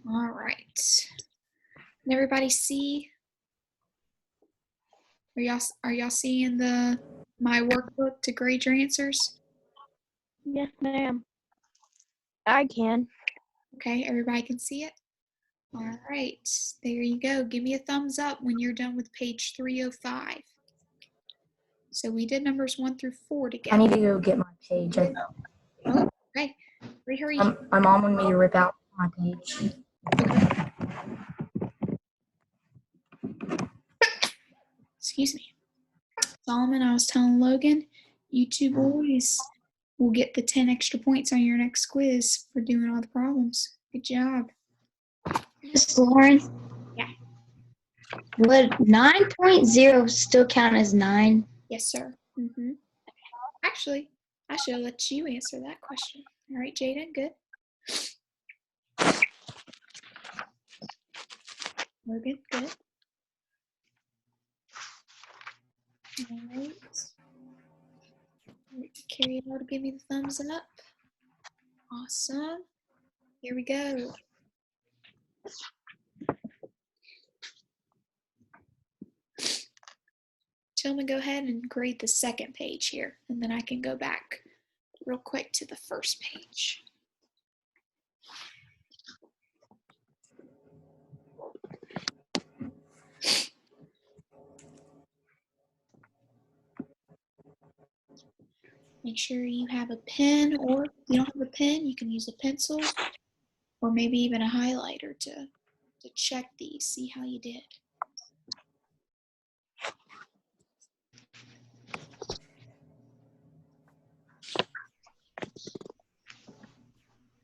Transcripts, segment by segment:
All right. Can everybody see? Are y'all seeing my workbook to grade your answers? Yes, ma'am. I can. Okay, everybody can see it? All right, there you go. Give me a thumbs up when you're done with page 305. So we did numbers 1 through 4 together. I need to go get my page. Oh, okay. Hurry. My mom wanted me to rip out my page. Okay. Excuse me. Solomon, I was telling Logan, you two boys will get the 10 extra points on your next quiz for doing all the problems. Good job. Miss Lauren? Yeah. Would 9.0 still count as 9? Yes, sir. Mm-hmm. Actually, I should have let you answer that question. All right, Jaden, good. Logan, good. All right. Carrie out to give me the thumbs up. Awesome. Here we go. Tillman, go ahead and grade the second page here, and then I can go back real quick to the first page. Make sure you have a pen, or if you don't have a pen, you can use a pencil or maybe even a highlighter to check these, see how you did.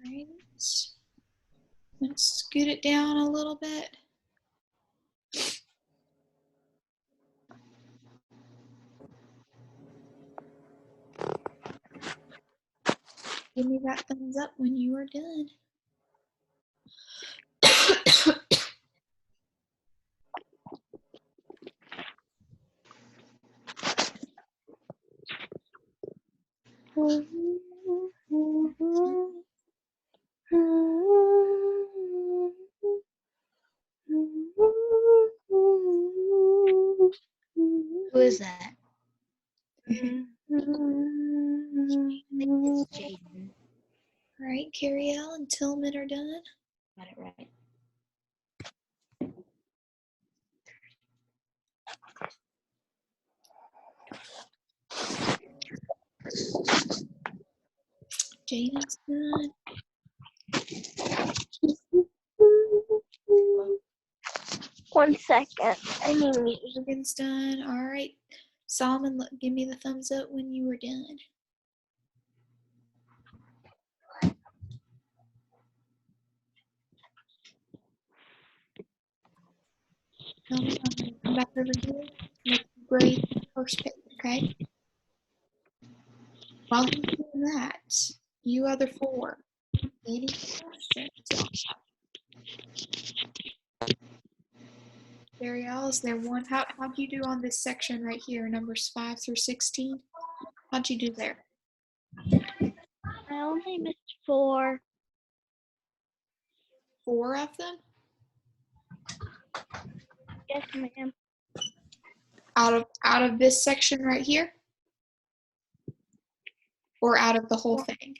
All right. Let's scoot it down a little bit. Give me that thumbs up when you are done. Who is that? Mm-hmm. It's Jaden. All right, Carrie-Elle and Tillman are done. Got it right. Jaden's done. 1 second. I mean, Logan's done. All right. Solomon, give me the thumbs up when you were done. Solomon, I'm going to come back over here. Make you grade the first page, okay? While you're doing that, you other four, any questions? Ariel, is there one? How'd you do on this section right here, numbers 5 through 16? How'd you do there? I only missed 4. 4 of them? Yes, ma'am. Out of this section right here? Or out of the whole thing?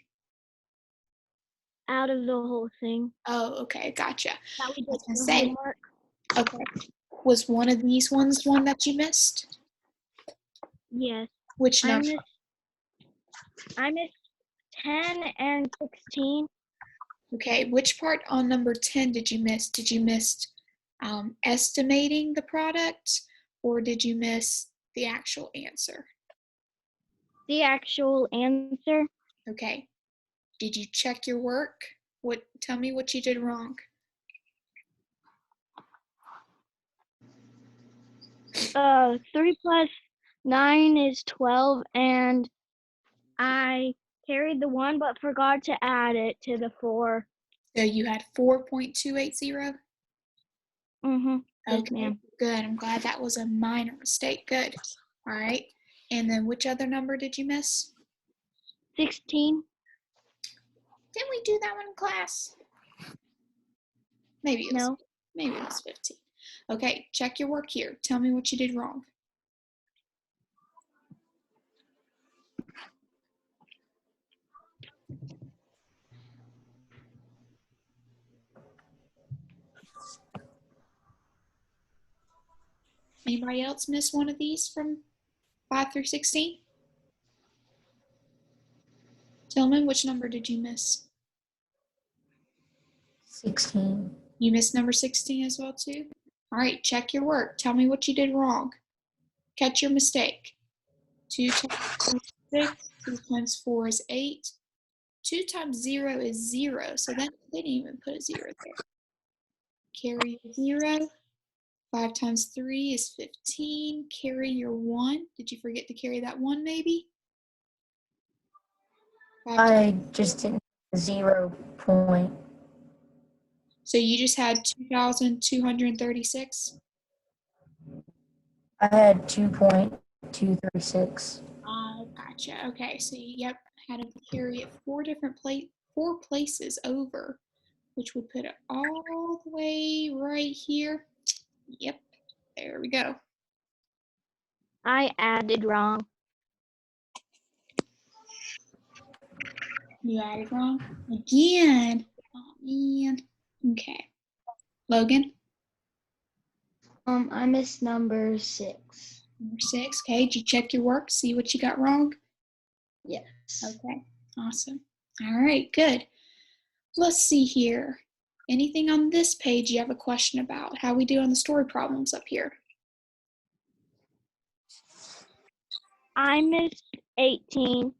Out of the whole thing. Oh, okay, gotcha. That we did I was gonna the say, homework. okay. Was one of these ones one that you missed? Yes. Which number? I missed 10 and 16. Okay, which part on number 10 did you miss? Did you miss estimating the product, or did you miss the actual answer? The actual answer. Okay. Did you check your work? Tell me what you did wrong. 3 plus 9 is 12, and I carried the 1 but forgot to add it to the 4. So you had 4.280? Mm-hmm. Yes, Okay. ma'am. Good. I'm glad that was a minor mistake. Good. All right. And then which other number did you miss? 16. Didn't we do that one in class? Maybe it was, No. maybe it was 15. Okay, check your work here. Tell me what you did wrong. Anybody else miss one of these from 5 through 16? Tillman, which number did you miss? 16. You missed number 16 as well too? All right, check your work. Tell me what you did wrong. Catch your mistake. 2 times 4 is 6, 2 times 4 is 8. 2 times 0 is 0, so that they didn't even put a 0 there. Carry your 0. 5 times 3 is 15. Carry your 1. Did you forget to carry that 1 maybe? 5 I just didn't have 0 point. So you just had 2,236? I had 2.236. Oh, gotcha. Okay, so yep, had to carry it 4 places over, which would put it all the way right here. Yep, there we go. I added wrong. You added wrong again. Oh man. Okay. Logan, I missed number 6. number 6. Okay, did you check your work? See what you got wrong? Yes. Okay, awesome. All right, good. Let's see here. Anything on this page you have a question about? How we do on the story problems up here? I missed 18.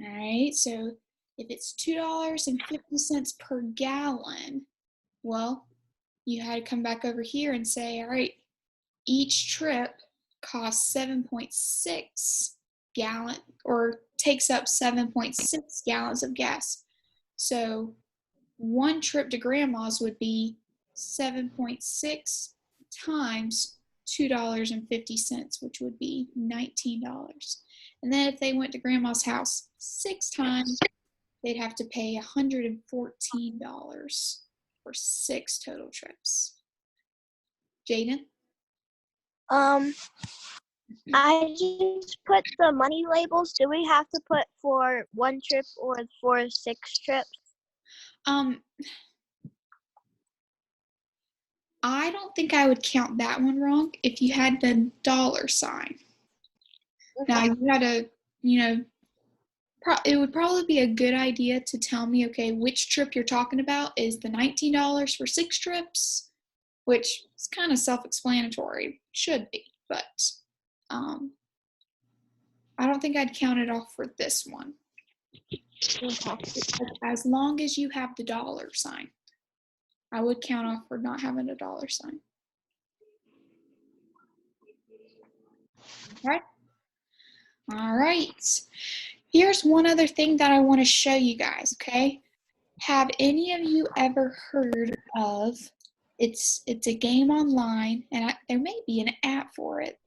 All right, so if it's $2.50 per gallon, well, you had to come back over here and say, all right, each trip costs 7.6 gallon or takes up 7.6 gallons of gas. So one trip to grandma's would be 7.6 times $2.50, which would be $19. And then if they went to grandma's house 6 times, they'd have to pay $114 for 6 total trips. Jaden? I just put the money labels. Do we have to put for 1 trip or for 6 trips? I don't think I would count that one wrong if you had the dollar sign. Now you had to, it would probably be a good idea to tell me, okay, which trip you're talking about is the $19 for 6 trips, which is kind of self-explanatory, should be, but I don't think I'd count it off for this one. As long as you have the dollar sign. I would count off for not having a dollar sign. All right. All right. Here's one other thing that I want to show you guys, okay? Have any of you ever heard of, it's a game online, and there may be an app for it,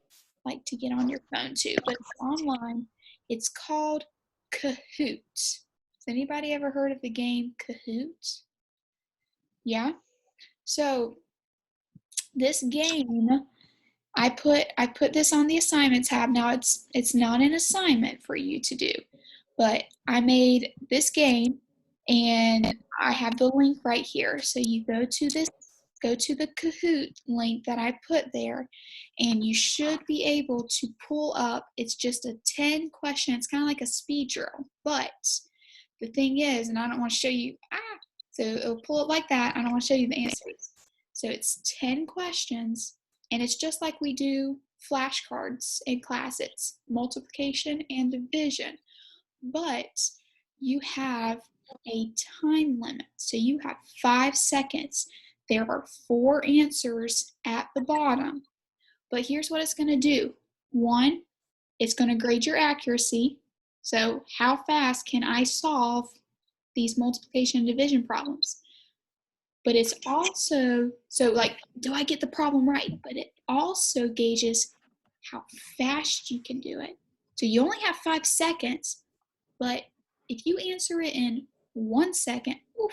like to get on your phone too, but it's online. It's called Kahoot. Has anybody ever heard of the game Kahoot? Yeah? So this game, I put this on the assignment tab. Now it's not an assignment for you to do, but I made this game and I have the link right here. So you go to the Kahoot link that I put there, and you should be able to pull up. It's just a 10 question. It's kind of like a speed drill, but the thing is, and I don't want to show you, so it'll pull it like that. I don't want to show you the answers. So it's 10 questions, and it's just like we do flashcards in class. It's multiplication and division, but you have a time limit. So you have 5 seconds. There are 4 answers at the bottom, but here's what it's going to do. 1, it's going to grade your accuracy. So how fast can I solve these multiplication and division problems? but it's also, so like, do I get the problem right? But it also gauges how fast you can do it. So you only have 5 seconds, but if you answer it in 1 second, oof,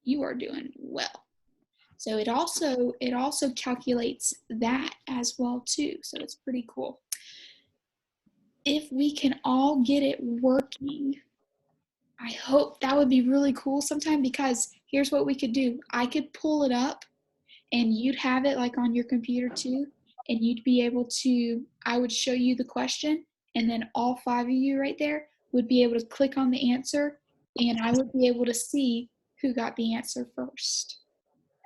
you are doing well. So it also calculates that as well too. So it's pretty cool. If we can all get it working, I hope that would be really cool sometime, because here's what we could do. I could pull it up and you'd have it like on your computer too, and you'd be able to, I would show you the question, and then all 5 of you right there would be able to click on the answer, and I would be able to see who got the answer first.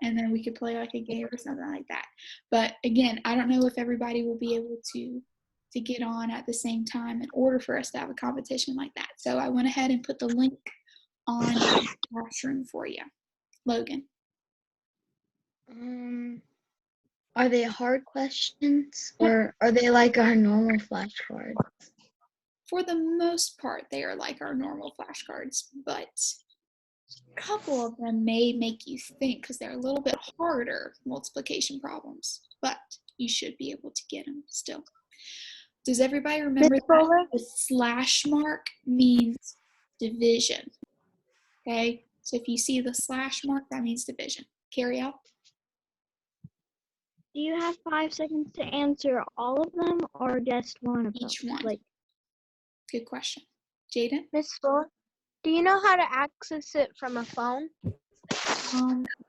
And then we could play like a game or something like that. But again, I don't know if everybody will be able to get on at the same time in order for us to have a competition like that. So I went ahead and put the link on the classroom for you. Logan. Are they hard questions or are they like our normal flashcards? For the most part, they are like our normal flashcards, but a couple of them may make you think because they're a little bit harder multiplication problems, but you should be able to get them still. Does everybody remember that the slash mark means division? Okay, so if you see the slash mark, that means division. Carry out. Do you have 5 seconds to answer all of them or just one of them? Each one. Like, Good question. Jaden? Miss Fuller, do you know how to access it from a phone?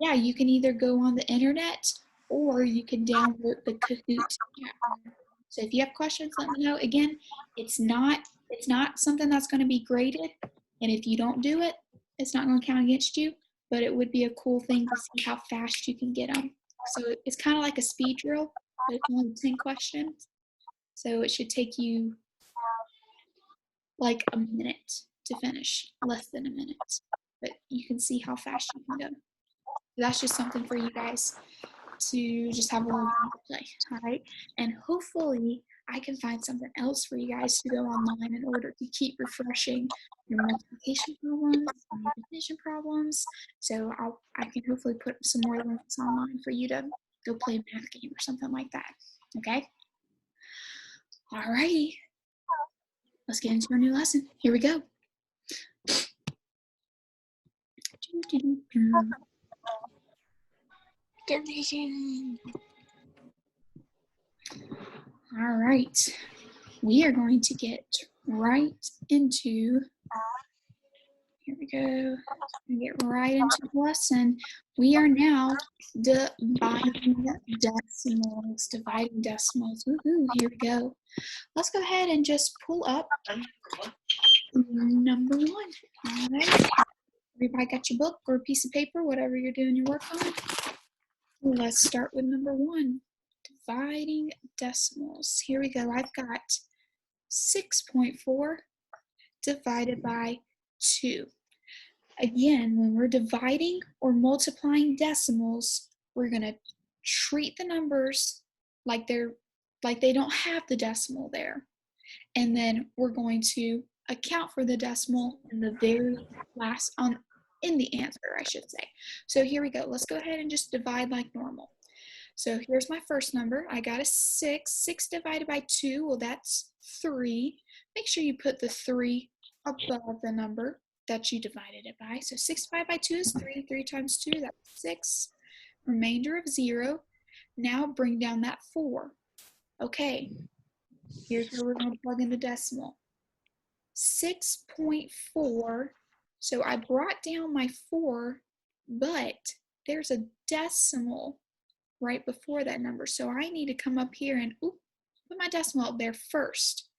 Yeah, you can either go on the internet or you can download the Kahoot app. So if you have questions, let me know. Again, it's not something that's going to be graded, and if you don't do it, it's not going to count against you, but it would be a cool thing to see how fast you can get them. So it's kind of like a speed drill, but it's only 10 questions. So it should take you like a minute to finish, less than a minute, but you can see how fast you can go. That's just something for you guys to just have a little game to play, all right? And hopefully I can find something else for you guys to go online in order to keep refreshing your multiplication problems and your division problems. So I can hopefully put some more links online for you to go play a math game or something like that, okay? All righty, let's get into our new lesson. Here we go. Division. All right, we are going to get right into, here we go, get right into the lesson. We are now dividing decimals, Woohoo, here we go. Let's go ahead and just pull up number 1. All right, everybody got your book or a piece of paper, whatever you're doing your work on? Let's start with number 1, dividing decimals. Here we go. I've got 6.4 divided by 2. Again, when we're dividing or multiplying decimals, we're going to treat the numbers like they don't have the decimal there. And then we're going to account for the decimal in the very last, in the answer, I should say. So here we go. Let's go ahead and just divide like normal. So here's my first number. I got a 6. 6 divided by 2, well, that's 3. Make sure you put the 3 above the number that you divided it by. So 6 divided by 2 is 3. 3 times 2, that's 6. Remainder of 0. Now bring down that 4. Okay, here's where we're going to plug in the decimal. 6.4. So I brought down my 4, but there's a decimal right before that number. So I need to come up here and put my decimal up there first.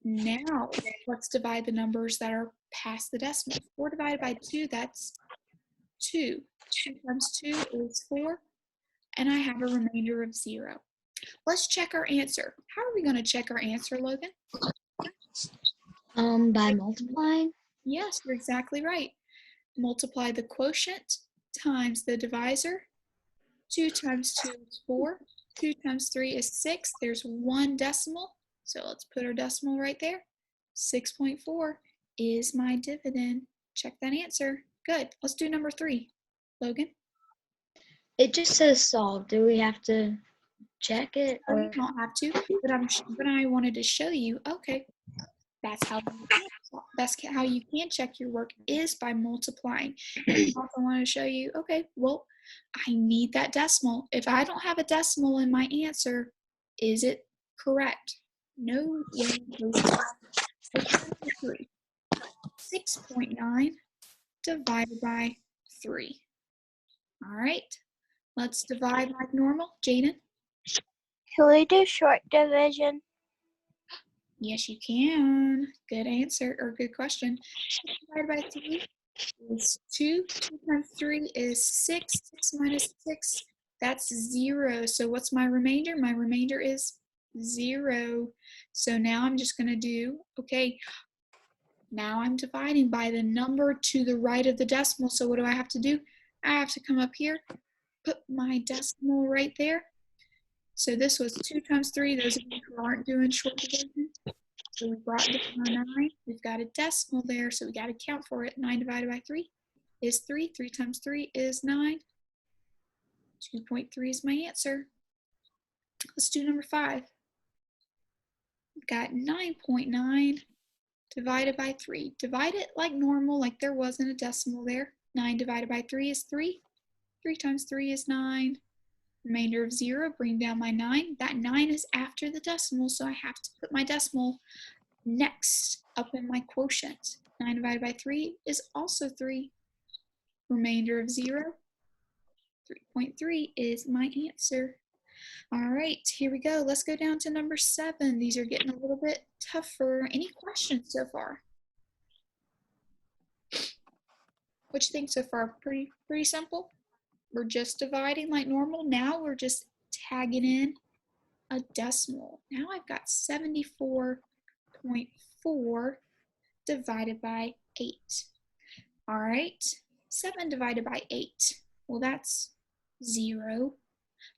Now let's divide the numbers that are past the decimal. 4 divided by 2, that's 2. 2 times 2 is 4. And I have a remainder of 0. Let's check our answer. How are we going to check our answer, Logan? By multiplying. Yes, you're exactly right. Multiply the quotient times the divisor. 2 times 2 is 4. 2 times 3 is 6. There's 1 decimal. So let's put our decimal right there. 6.4 is my dividend. Check that answer. Good. Let's do number 3. Logan? It just says solved. Do we have to check it? You Or don't have to, but I wanted to show you, okay, that's how you can check your work is by multiplying. And I also want to show you, okay, well, I need that decimal. If I don't have a decimal in my answer, is it correct? No way. Let's try 3. 6.9 divided by 3. All right, let's divide like normal. Jaden? Can we do short division? Yes, you can. Good answer, or good question. 6 divided by 3 is 2. 2 times 3 is 6. 6 minus 6, that's 0. So what's my remainder? My remainder is 0. So now I'm just going to do, okay, now I'm dividing by the number to the right of the decimal. So what do I have to do? I have to come up here, put my decimal right there. So this was 2 times 3. Those of you who aren't doing short division. So we brought down our 9. We've got a decimal there, so we got to count for it. 9 divided by 3 is 3. 3 times 3 is 9. 2.3 is my answer. Let's do number 5. We've got 9.9 divided by 3. Divide it like normal, like there wasn't a decimal there. 9 divided by 3 is 3. 3 times 3 is 9. Remainder of 0, bring down my 9. That 9 is after the decimal, so I have to put my decimal next up in my quotient. 9 divided by 3 is also 3. Remainder of 0, 3.3 is my answer. All right, here we go. Let's go down to number 7. These are getting a little bit tougher. Any questions so far? What you think so far? Pretty simple? We're just dividing like normal. Now we're just tagging in a decimal. Now I've got 74.4 divided by 8. All right, 7 divided by 8. Well, that's 0.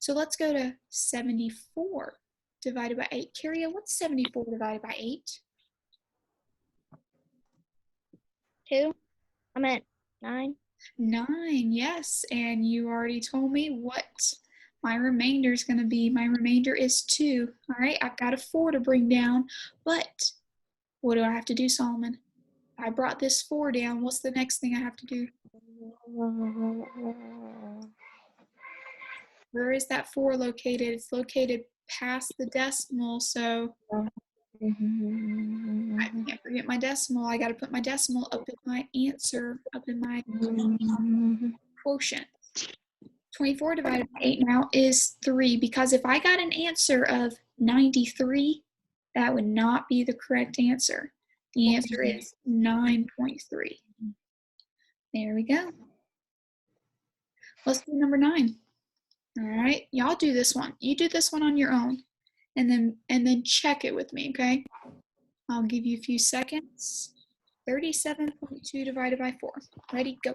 So let's go to 74 divided by 8. Kyria, what's 74 divided by 8? 2. I meant 9. 9, yes. And you already told me what my remainder is going to be. My remainder is 2. All right, I've got a 4 to bring down, but what do I have to do, Solomon? I brought this 4 down. What's the next thing I have to do? Where is that 4 located? It's located past the decimal, so I can't forget my decimal. I got to put my decimal up in my answer, up in my quotient. 24 divided by 8 now is 3, because if I got an answer of 93, that would not be the correct answer. The answer is 9.3. There we go. Let's do number 9. All right, y'all do this one. You do this one on your own, and then check it with me, okay? I'll give you a few seconds. 37.2 divided by 4. Ready, go.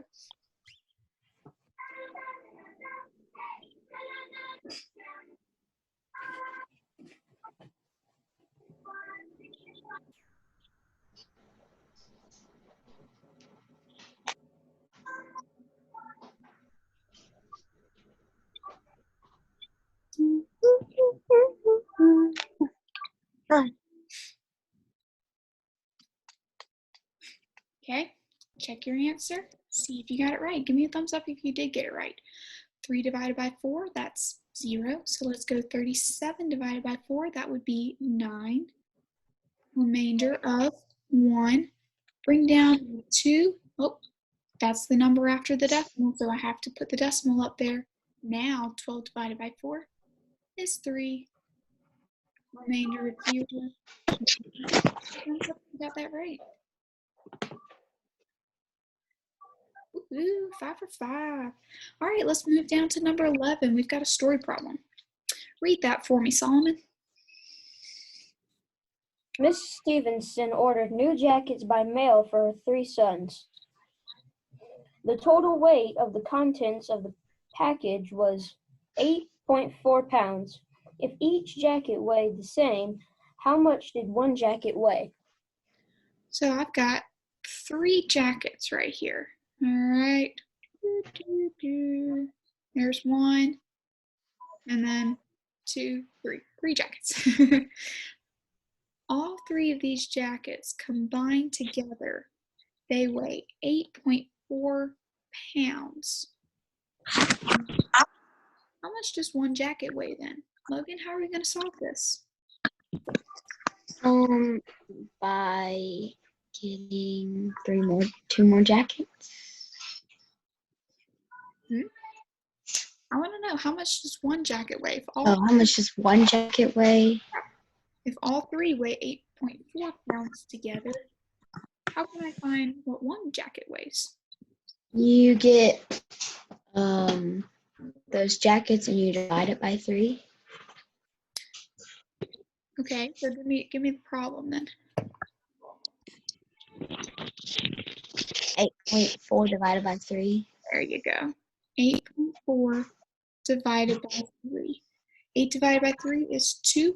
Okay, check your answer. See if you got it right. Give me a thumbs up if you did get it right. 3 divided by 4, that's 0. So let's go 37 divided by 4. That would be 9. Remainder of 1. Bring down 2. Oh, that's the number after the decimal, so I have to put the decimal up there. Now 12 divided by 4 is 3. Remainder of 0. You got that right. Ooh, 5 for 5. All right, let's move down to number 11. We've got a story problem. Read that for me, Solomon. Miss Stevenson ordered new jackets by mail for her 3 sons. The total weight of the contents of the package was 8.4 pounds. If each jacket weighed the same, how much did one jacket weigh? So I've got 3 jackets right here. All right. There's one, and then two, three jackets. All three of these jackets combined together, they weigh 8.4 pounds. How much does one jacket weigh then? Logan, how are we going to solve this? By getting two more jackets. I want to know, how much does one jacket weigh? How much does one jacket weigh? If all three weigh 8.4 pounds together, how can I find what one jacket weighs? You get those jackets and you divide it by 3. Okay, so give me the problem then. 8.4 divided by 3. There you go. 8.4 divided by 3. 8 divided by 3 is 2.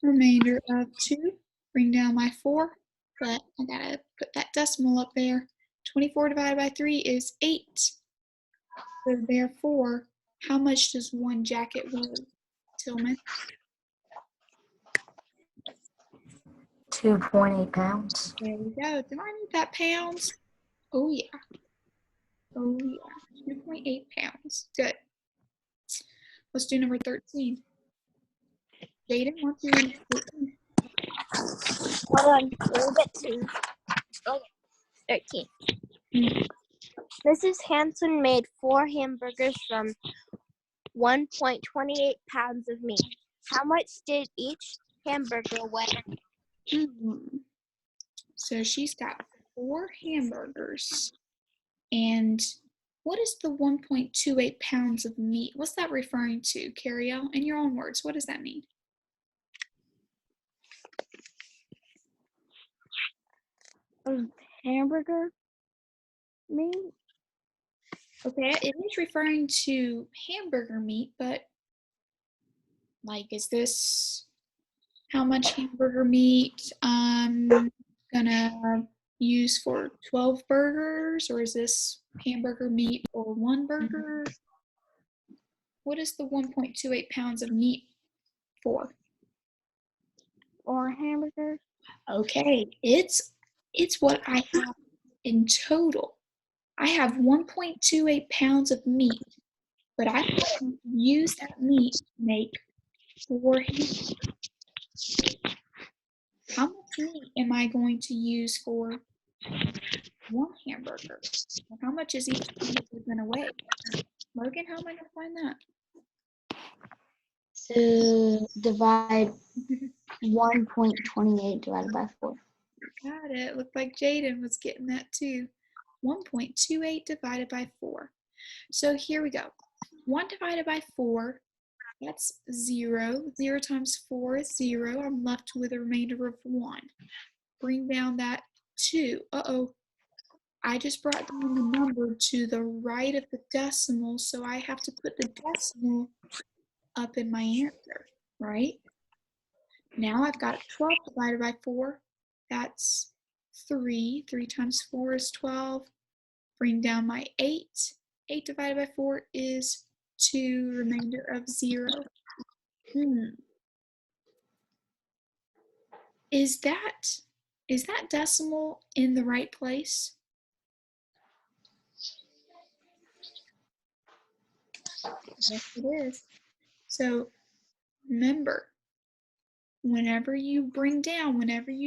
Remainder of 2. Bring down my 4, but I gotta put that decimal up there. 24 divided by 3 is 8. So therefore, how much does one jacket weigh, Tillman? 2.8 pounds. There we go. Do I need that pounds? Oh yeah. Oh yeah. 2.8 pounds. Good. Let's do number 13. Jaden, what's your number 13? Hold on, we'll get to 13. Mrs. Hanson made 4 hamburgers from 1.28 pounds of meat. How much did each hamburger weigh? So she's got 4 hamburgers. And what is the 1.28 pounds of meat? What's that referring to, Cariel? In your own words, what does that mean? Hamburger meat? Okay, it is referring to hamburger meat, but like, is this how much hamburger meat I'm gonna use for 12 burgers, or is this hamburger meat for 1 burger? What is the 1.28 pounds of meat for? Or hamburgers? Okay, it's what I have in total. I have 1.28 pounds of meat, but I can use that meat to make 4 hamburgers. How much meat am I going to use for 1 hamburger? And how much is each hamburger going to weigh? Logan, how am I going to find that? So divide 1.28 divided by 4. Got it. Looked like Jaden was getting that too. 1.28 divided by 4. So here we go. 1 divided by 4, that's 0. 0 times 4 is 0. I'm left with a remainder of 1. Bring down that 2. Uh-oh. I just brought down the number to the right of the decimal, so I have to put the decimal up in my answer, right? Now I've got 12 divided by 4. That's 3. 3 times 4 is 12. Bring down my 8. 8 divided by 4 is 2, remainder of 0. Is that decimal in the right place? Yes, it is. So remember, whenever you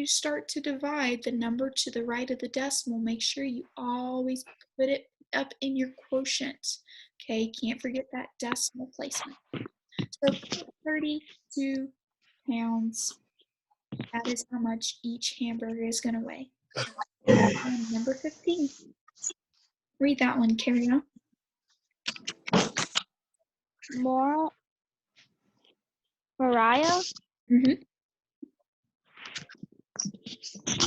start to divide the number to the right of the decimal, make sure you always put it up in your quotient. Okay, can't forget that decimal placement. So 32 pounds, that is how much each hamburger is going to weigh. Number 15. Read that one, Carrie. Mariah? Mm-hmm.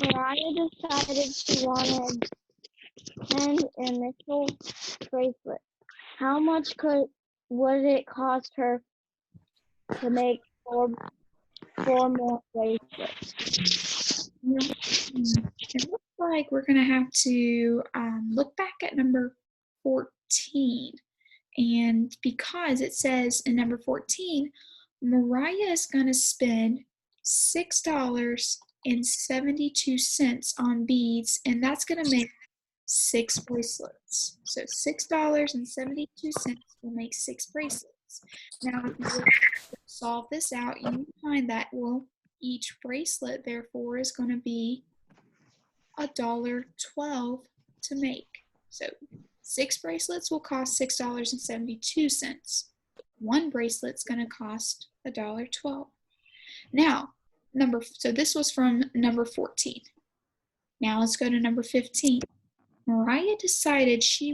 Mariah decided she wanted an initial bracelet. How much would it cost her to make four more bracelets? It looks like we're going to have to look back at number 14. And because it says in number 14, Mariah is going to spend $6.72 on beads, and that's going to make 6 bracelets. So $6.72 will make 6 bracelets. Now, if you were to solve this out, you will find that, well, each bracelet, therefore, is going to be $1.12 to make. So 6 bracelets will cost $6.72. 1 bracelet's going to cost $1.12. Now, so this was from number 14. Now let's go to number 15. Mariah decided she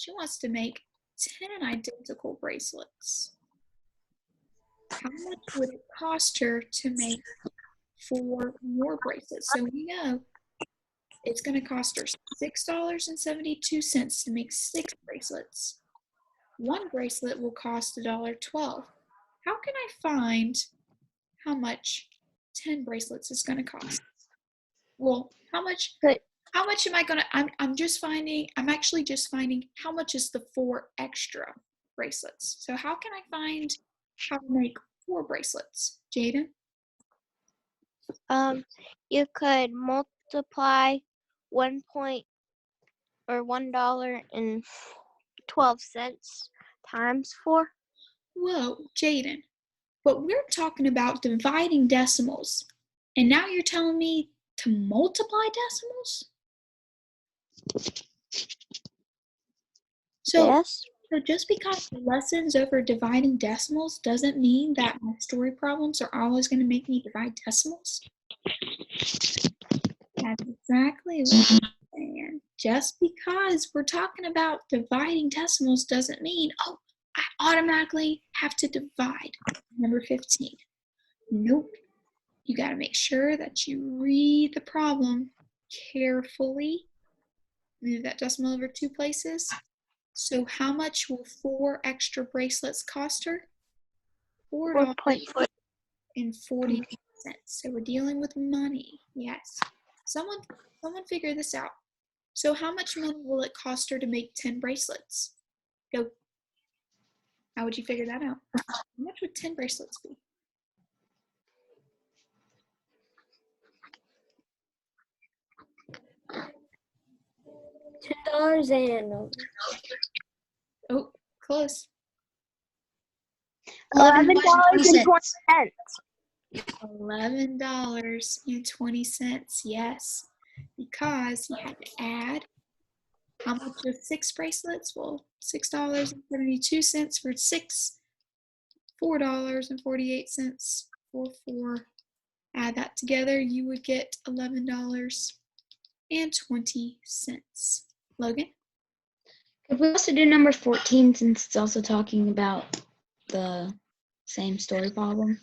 wants to make 10 identical bracelets. How much would it cost her to make 4 more bracelets? So we know it's going to cost her $6.72 to make 6 bracelets. 1 bracelet will cost $1.12. How can I find how much 10 bracelets is going to cost? Well, how much am I going to, I'm actually just finding how much is the 4 extra bracelets. So how can I find how to make 4 bracelets? Jaden? You could multiply $1.12 times 4. Whoa, Jaden. But we're talking about dividing decimals. And now you're telling me to multiply decimals? Yes. So just because the lessons over dividing decimals doesn't mean that my story problems are always going to make me divide decimals? That's exactly what I'm saying. Just because we're talking about dividing decimals doesn't mean, oh, I automatically have to divide. Number 15. Nope. You got to make sure that you read the problem carefully. Move that decimal over 2 places. So how much will 4 extra bracelets cost her? $4.40. So we're dealing with money. Yes. Someone figure this out. So how much money will it cost her to make 10 bracelets? Go. How would you figure that out? How much would 10 bracelets be? $10 and Oh, close. $11.20. $11.20. Yes. Because you had to add how much was 6 bracelets? Well, $6.72 for 6. $4.48 for 4. Add that together, you would get $11.20. Logan? Could we also do number 14 since it's also talking about the same story problem?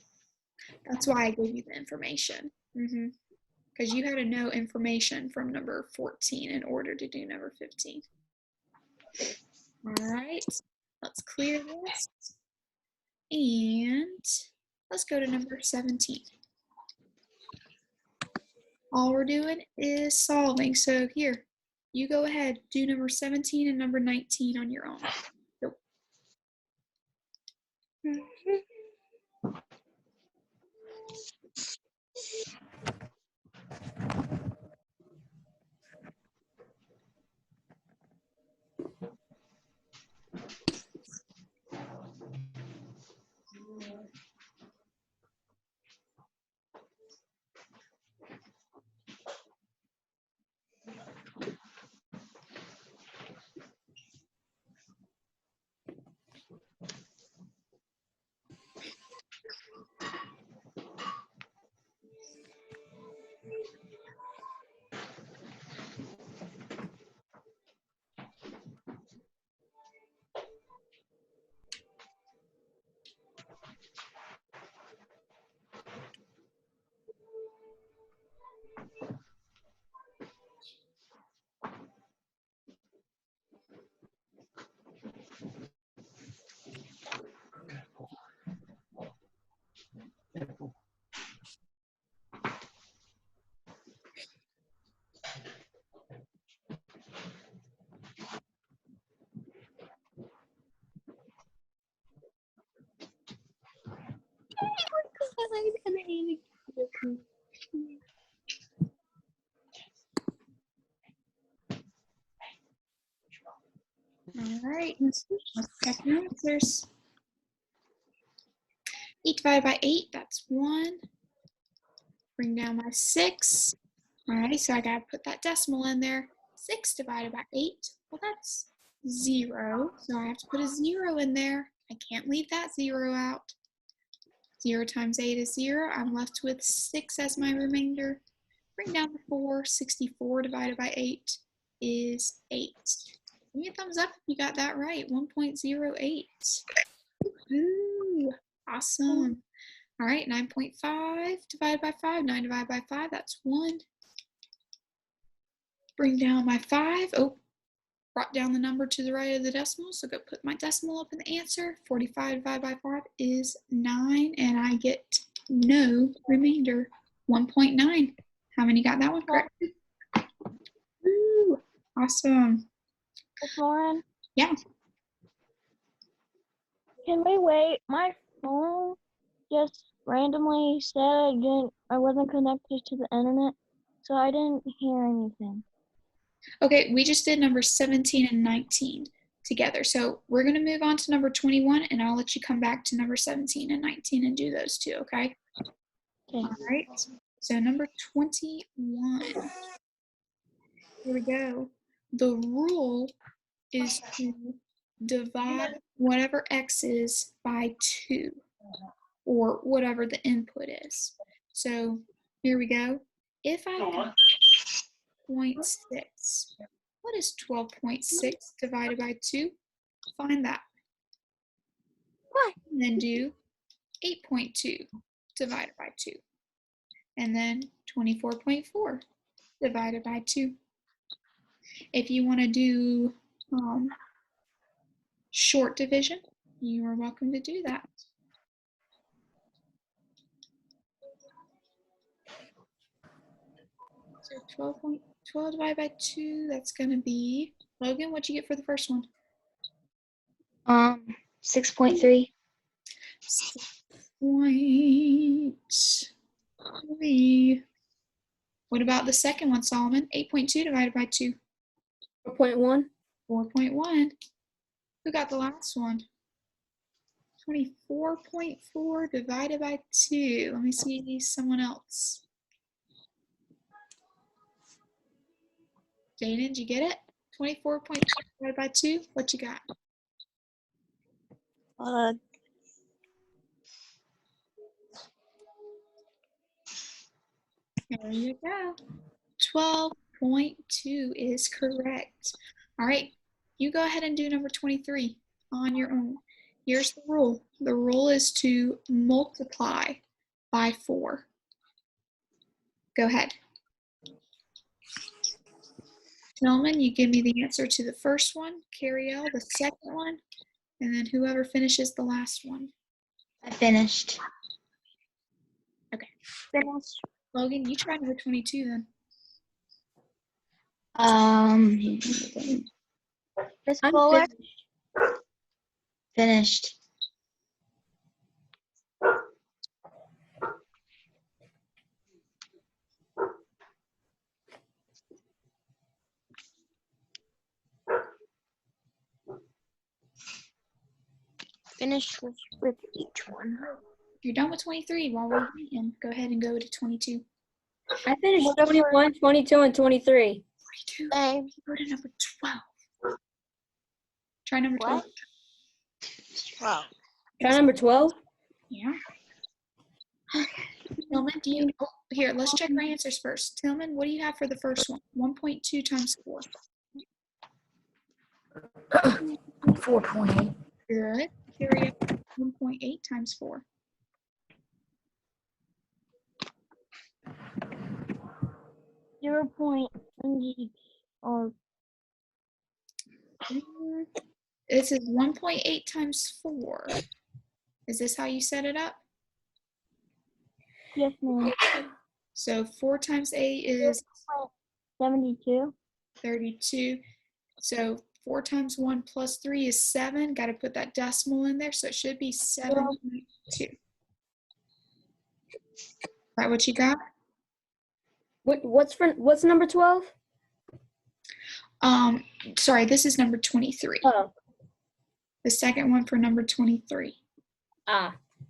That's why I gave you the information. Because you had to know information from number 14 in order to do number 15. All right, let's clear this. And let's go to number 17. All we're doing is solving. So here, you go ahead, do number 17 and number 19 on your own. Go. All right, let's check the answers. 8 divided by 8, that's 1. Bring down my 6. All right, so I got to put that decimal in there. 6 divided by 8, well, that's 0. So I have to put a 0 in there. I can't leave that 0 out. 0 times 8 is 0. I'm left with 6 as my remainder. Bring down the 4. 64 divided by 8 is 8. Give me a thumbs up if you got that right. 1.08. Ooh, awesome. All right, 9.5 divided by 5. 9 divided by 5, that's 1. Bring down my 5. Oh, brought down the number to the right of the decimal, so go put my decimal up in the answer. 45 divided by 5 is 9, and I get no remainder, 1.9. How many got that one correct? Ooh, awesome. Miss Lauren, Yeah. can we wait? My phone just randomly said I wasn't connected to the internet, so I didn't hear anything. Okay, we just did number 17 and 19 together. So we're going to move on to number 21, and I'll let you come back to number 17 and 19 and do those two, okay? Okay. All right. So number 21. Here we go. The rule is to divide whatever x is by 2, or whatever the input is. So here we go. If I have 0.6, what is 12.6 divided by 2? Find that. What? And then do 8.2 divided by 2. And then 24.4 divided by 2. If you want to do short division, you are welcome to do that. So 12 divided by 2, that's going to be, Logan, what'd you get for the first one? 6.3. 6.3. What about the second one, Solomon? 8.2 divided by 2. 4.1. 4.1. Who got the last one? 24.4 divided by 2. Let me see someone else. Jaden, did you get it? 24.2 divided by 2. What you got? There you go. 12.2 is correct. All right, you go ahead and do number 23 on your own. Here's the rule. The rule is to multiply by 4. Go ahead. Tillman, you give me the answer to the first one. Cariel, the second one. And then whoever finishes the last one. I finished. Finished. Logan, you try number 22 then. Miss I'm Fuller. Finished. Finished with each one. If you're done with 23, while we're waiting, go ahead and go to 22. I finished 21, 22, and 23. 22. Same. Go to number 12. Try number 12. What? 12. Try number 12. Yeah. Tillman, do you, oh, here, let's check our answers first. Tillman, what do you have for the first one? 1.2 times 4. 4.8. Good. Carry up 1.8 times 4. 0.20 or This is 1.8 times 4. Is this how you set it up? yes, ma'am. So 4 times 8 is 72. 32. So 4 times 1 plus 3 is 7. Got to put that decimal in there. So it should be 7.2. that what you got? What's number 12? Sorry, this is number 23. Oh, The second one for number 23.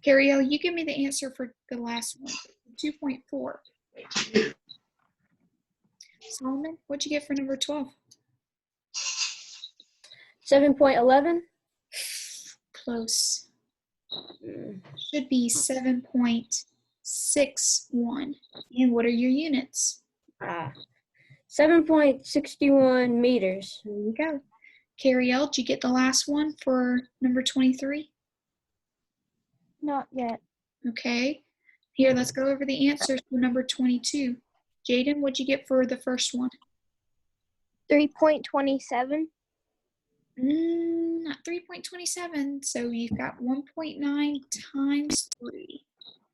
Carriel, you give me the answer for the last one. 2.4. Solomon, what'd you get for number 12? 7.11. Close. Should be 7.61. And what are your units? 7.61 meters. There you go. Carriel, did you get the last one for number 23? Not yet. Okay. Here, let's go over the answers for number 22. Jaden, what'd you get for the first one? 3.27. Not 3.27. So you've got 1.9 times 3.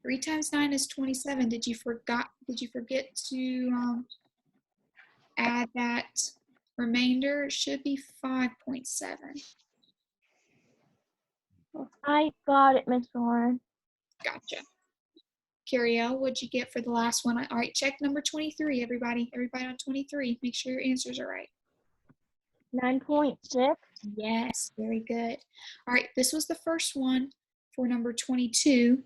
3 times 9 is 27. Did you forget to add that remainder? It should be 5.7. I got it, Miss Lauren. Gotcha. Carriel, what'd you get for the last one? All right, check number 23, everybody. Everybody on 23. Make sure your answers are right. 9.6. Yes, very good. All right, this was the first one for number 22.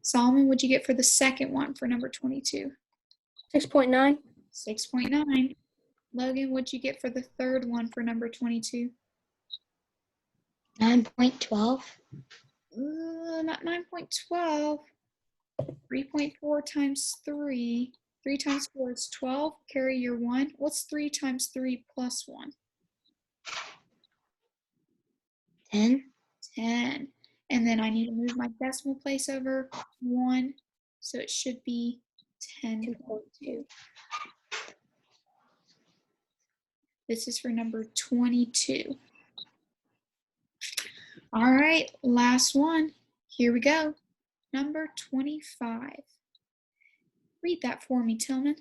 Solomon, what'd you get for the second one for number 22? 6.9. 6.9. Logan, what'd you get for the third one for number 22? 9.12. Not 9.12. 3.4 times 3. 3 times 4 is 12. Carry your 1. What's 3 times 3 plus 1? 10. 10. And then I need to move my decimal place over 1. So it should be 10.2. This is for number 22. All right, last one. Here we go. Number 25. Read that for me, Tillman.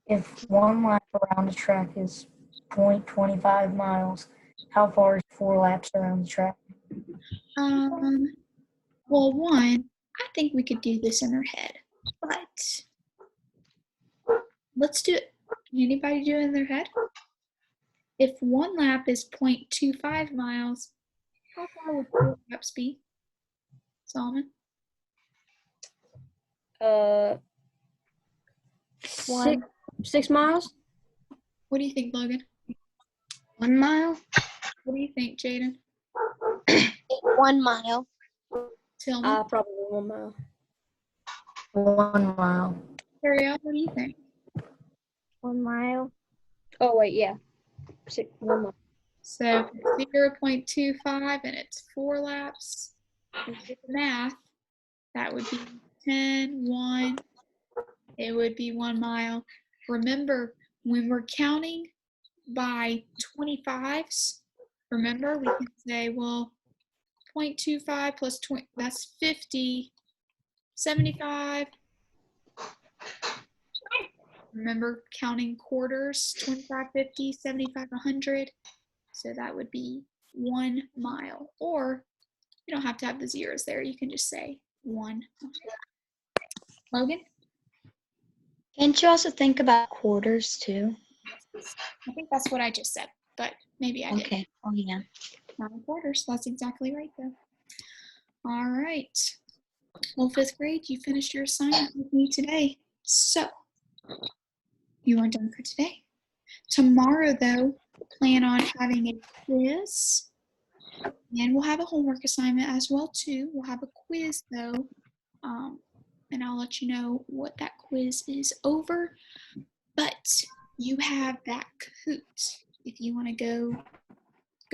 If 1 lap around the track is 0.25 miles, how far is 4 laps around the track? Well, one, I think we could do this in our head, but let's do it. Can anybody do it in their head? If 1 lap is 0.25 miles, how far would 4 laps be? Solomon? 6 miles. What do you think, Logan? 1 mile. What do you think, Jaden? 1 mile. Tillman? Probably 1 mile. 1 mile. Ariel, what do you think? 1 mile. Oh wait, yeah. 1 mile. So 0.25 and it's 4 laps. If you do the math, that would be 10, 1. It would be 1 mile. Remember, when we're counting by 25s, remember we can say, well, 0.25 plus 20, that's 50, 75. Remember counting quarters, 25, 50, 75, 100. So that would be 1 mile. Or you don't have to have the zeros there. You can just say 1 mile. Logan? Can't you also think about quarters too? I think that's what I just said, but maybe I didn't. Okay. Oh yeah. 9 quarters. That's exactly right, though. All right. Well, 5th grade, you finished your assignment with me today. So, you are done for today. Tomorrow, though, plan on having a quiz. And we'll have a homework assignment as well, too. We'll have a quiz, though. And I'll let you know what that quiz is over. But you have that Kahoot. If you want to go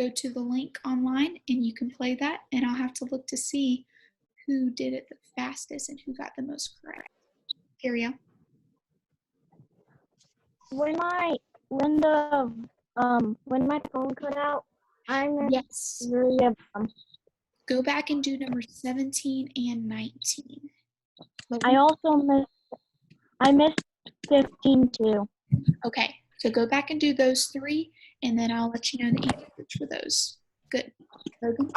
to the link online and you can play that, and I'll have to look to see who did it the fastest and who got the most correct. Carry on. When my phone cut out, I missed Yes. 3 of them. Go back and do number 17 and 19. I missed 15 too. Okay, so go back and do those 3, and then I'll let you know the answers for those. Good. Logan?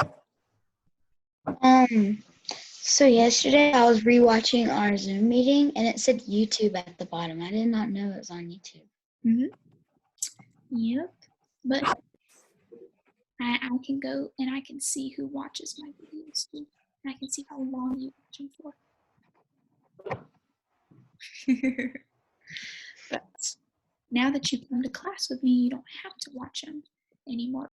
So yesterday I was rewatching our Zoom meeting and it said YouTube at the bottom. I did not know it was on YouTube. Yep. But I can go and I can see who watches my videos too. I can see how long you watch them for. But now that you come to class with me, you don't have to watch them anymore.